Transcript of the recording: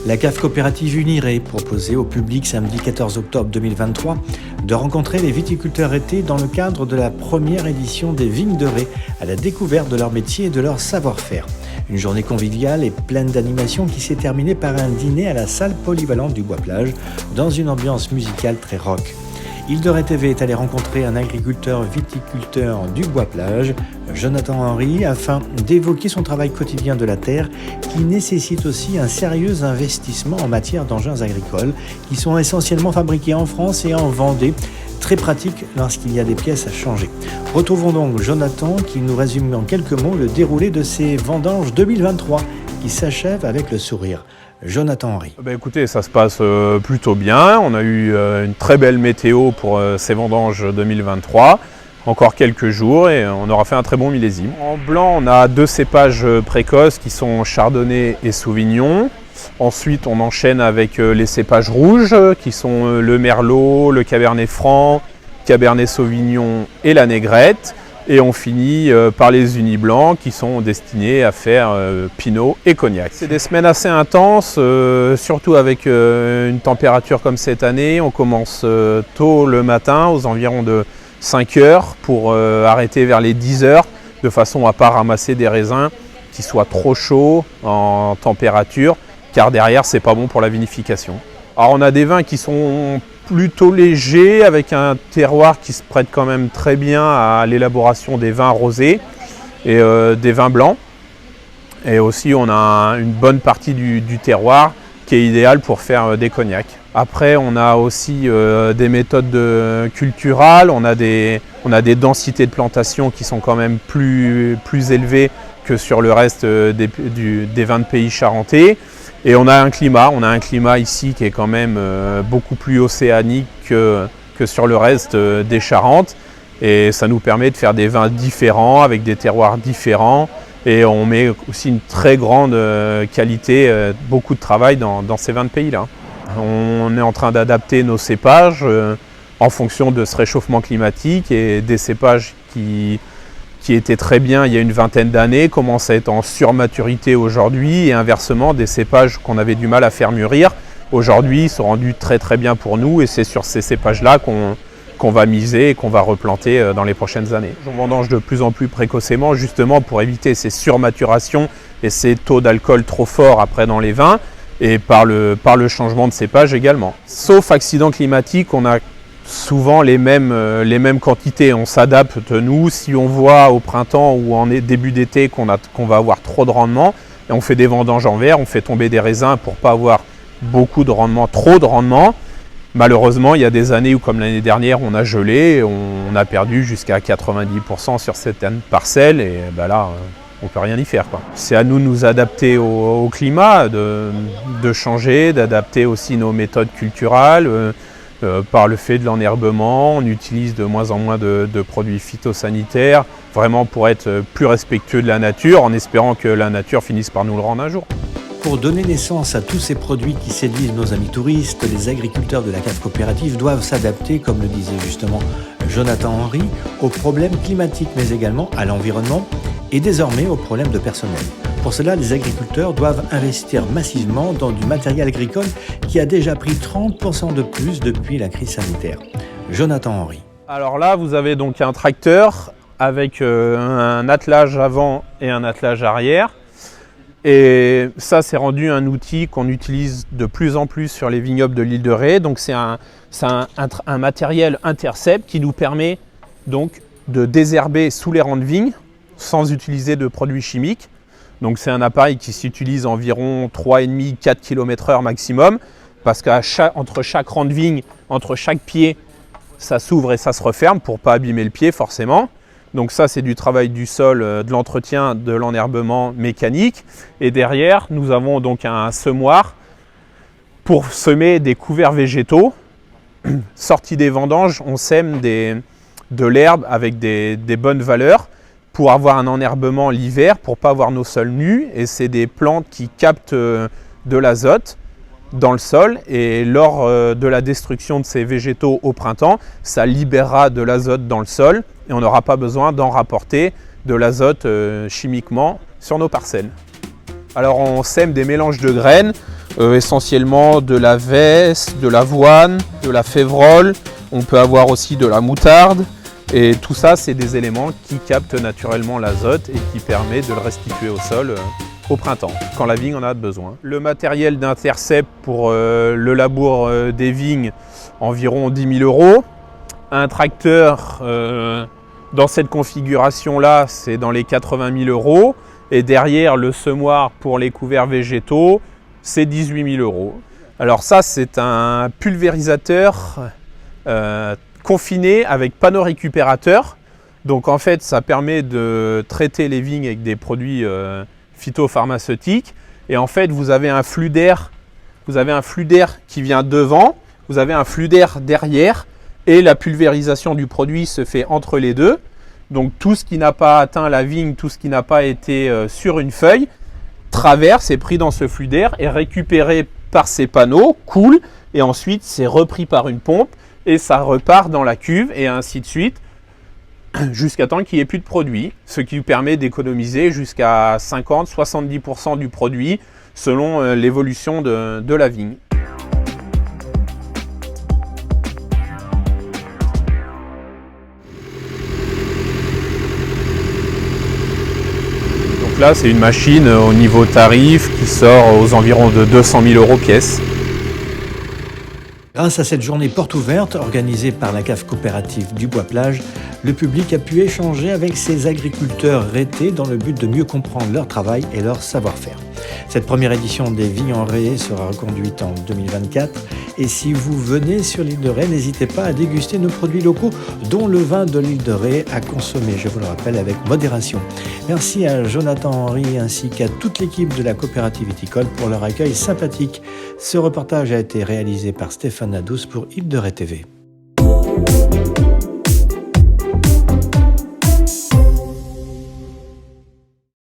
La cave coopérative Uniré proposait au public samedi 14 octobre 2023 de rencontrer les viticulteurs été dans le cadre de la première édition des Vignes de Ré à la découverte de leur métier et de leur savoir-faire. Une journée conviviale et pleine d'animation qui s'est terminée par un dîner à la salle polyvalente du Bois-Plage dans une ambiance musicale très rock. Île de Ré TV est allé rencontrer un agriculteur viticulteur du Bois-Plage, Jonathan Henry, afin d'évoquer son travail quotidien de la terre qui nécessite aussi un sérieux investissement en matière d'engins agricoles qui sont essentiellement fabriqués en France et en Vendée, très pratique lorsqu'il y a des pièces à changer. Retrouvons donc Jonathan qui nous résume en quelques mots le déroulé de ces vendanges 2023 qui s'achèvent avec le sourire. Jonathan Henry. Écoutez, ça se passe plutôt bien. On a eu une très belle météo pour ces vendanges 2023. Encore quelques jours et on aura fait un très bon millésime. En blanc, on a 2 cépages précoces qui sont Chardonnay et Sauvignon. Ensuite, on enchaîne avec les cépages rouges qui sont le Merlot, le Cabernet Franc, Cabernet Sauvignon et la Négrette. Et on finit par les unis blancs qui sont destinés à faire Pinot et Cognac. C'est des semaines assez intenses, surtout avec une température comme cette année. On commence tôt le matin, aux environs de 5 heures, pour arrêter vers les 10 heures, de façon à ne pas ramasser des raisins qui soient trop chauds en température, car derrière, c'est pas bon pour la vinification. Alors on a des vins qui sont plutôt léger, avec un terroir qui se prête quand même très bien à l'élaboration des vins rosés et des vins blancs. Et aussi on a une bonne partie du terroir qui est idéal pour faire des cognacs. Après on a aussi des méthodes culturales, on a des densités de plantation qui sont quand même plus élevées que sur le reste des vins de pays charentais. Et on a un climat ici qui est quand même beaucoup plus océanique que sur le reste des Charentes. Et ça nous permet de faire des vins différents, avec des terroirs différents. Et on met aussi une très grande qualité, beaucoup de travail dans ces vins de pays-là. On est en train d'adapter nos cépages en fonction de ce réchauffement climatique et des cépages qui étaient très bien il y a une vingtaine d'années, commencent à être en surmaturité aujourd'hui, et inversement, des cépages qu'on avait du mal à faire mûrir, aujourd'hui sont rendus très très bien pour nous, et c'est sur ces cépages-là qu'on va miser et qu'on va replanter dans les prochaines années. On vendange de plus en plus précocement, justement pour éviter ces surmaturations et ces taux d'alcool trop forts après dans les vins, et par le changement de cépage également. Sauf accident climatique, on a souvent les mêmes quantités. On s'adapte, nous, si on voit au printemps ou en début d'été qu'on va avoir trop de rendement, et on fait des vendanges en verre, on fait tomber des raisins pour ne pas avoir beaucoup de rendement, trop de rendement. Malheureusement, il y a des années où, comme l'année dernière, on a gelé, on a perdu jusqu'à 90% sur certaines parcelles, et là, on ne peut rien y faire, quoi. C'est à nous de nous adapter au climat, de changer, d'adapter aussi nos méthodes culturales. Par le fait de l'enherbement, on utilise de moins en moins de produits phytosanitaires, vraiment pour être plus respectueux de la nature, en espérant que la nature finisse par nous le rendre un jour. Pour donner naissance à tous ces produits qui séduisent nos amis touristes, les agriculteurs de la cave coopérative doivent s'adapter, comme le disait justement Jonathan Henry, aux problèmes climatiques, mais également à l'environnement et désormais aux problèmes de personnel. Pour cela, les agriculteurs doivent investir massivement dans du matériel agricole qui a déjà pris 30% de plus depuis la crise sanitaire. Jonathan Henry. Alors là, vous avez donc un tracteur avec un attelage avant et un attelage arrière. Et ça, c'est rendu un outil qu'on utilise de plus en plus sur les vignobles de l'île de Ré. Donc c'est un matériel intercept qui nous permet donc de désherber sous les rangs de vignes sans utiliser de produits chimiques. Donc c'est un appareil qui s'utilise environ 3,5-4 km/h maximum, parce qu'entre chaque rang de vigne, entre chaque pied, ça s'ouvre et ça se referme pour ne pas abîmer le pied forcément. Donc ça, c'est du travail du sol, de l'entretien, de l'enherbement mécanique. Et derrière, nous avons donc un semoir pour semer des couverts végétaux. Sorti des vendanges, on sème de l'herbe avec des bonnes valeurs pour avoir un enherbement l'hiver, pour ne pas avoir nos sols nus. Et c'est des plantes qui captent de l'azote dans le sol, et lors de la destruction de ces végétaux au printemps, ça libérera de l'azote dans le sol et on n'aura pas besoin d'en rapporter de l'azote chimiquement sur nos parcelles. Alors on sème des mélanges de graines, essentiellement de la veste, de l'avoine, de la févrole. On peut avoir aussi de la moutarde. Et tout ça, c'est des éléments qui captent naturellement l'azote et qui permettent de le restituer au sol au printemps, quand la vigne en a besoin. Le matériel d'Intercept pour le labour des vignes, environ 10 000 €. Un tracteur dans cette configuration-là, c'est dans les 80 000 €. Et derrière, le semoir pour les couverts végétaux, c'est 18 000 €. Alors ça, c'est un pulvérisateur confiné avec panneau récupérateur. Donc en fait, ça permet de traiter les vignes avec des produits phytopharmaceutiques. Et en fait, vous avez un flux d'air qui vient devant, vous avez un flux d'air derrière, et la pulvérisation du produit se fait entre les deux. Donc tout ce qui n'a pas atteint la vigne, tout ce qui n'a pas été sur une feuille, traverse, est pris dans ce flux d'air, est récupéré par ces panneaux, coule, et ensuite c'est repris par une pompe, et ça repart dans la cuve, et ainsi de suite, jusqu'à temps qu'il n'y ait plus de produit, ce qui vous permet d'économiser jusqu'à 50-70% du produit, selon l'évolution de la vigne. Donc là, c'est une machine au niveau tarif qui sort aux environs de 200 000 € pièce. Grâce à cette journée porte ouverte organisée par la cave coopérative du Bois-Plage, le public a pu échanger avec ces agriculteurs rétés dans le but de mieux comprendre leur travail et leur savoir-faire. Cette première édition des Vignes en Ré sera reconduite en 2024 et si vous venez sur l'île de Ré, n'hésitez pas à déguster nos produits locaux dont le vin de l'île de Ré à consommer, je vous le rappelle, avec modération. Merci à Jonathan Henry ainsi qu'à toute l'équipe de la coopérative viticole pour leur accueil sympathique. Ce reportage a été réalisé par Stéphane Nadous pour Île de Ré TV.